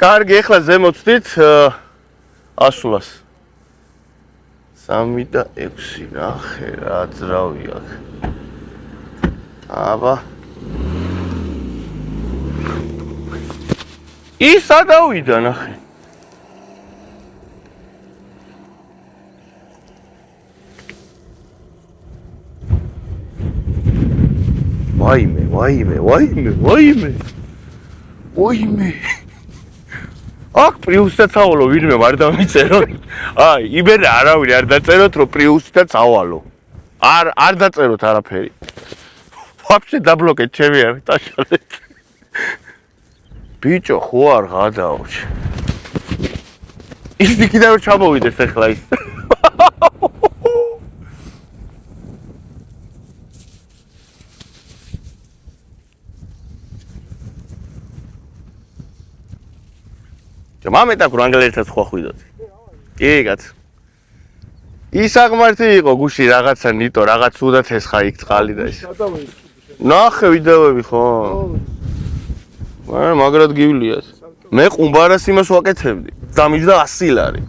კარგი, ეხლა ზემოცდით 100-ას. 3 და 6 ნახე რა ძრავი აქ. აბა. ის ადავიდა ნახე. ვაიმე. აქ პრიუსსაც ავალო, ვინმე არ დამიწერო. აი, იბერე არავინ არ დაწეროთ, რომ პრიუსსაც ავალო. არ დაწეროთ არაფერი. ვაფშე დაბლოკეთ ჩემი არ დაშალეთ. ბიჭო, ხო არ გადაო. ის იქიდან ვერ ჩამოვიდეს ახლა ის. მამეთ აქ რანგელერსაც ხო ხვიდოდი. კი, კაც. ის აღმართი იყო გუში რაღაცა ნიტო, რაღაც უდათ ესხა იქ წყალი და ის. ნახე ვიდეოები ხო? მაგრად გივლიას. მე ყუმბარას იმას ვაკეთებდი. 100 ლარი.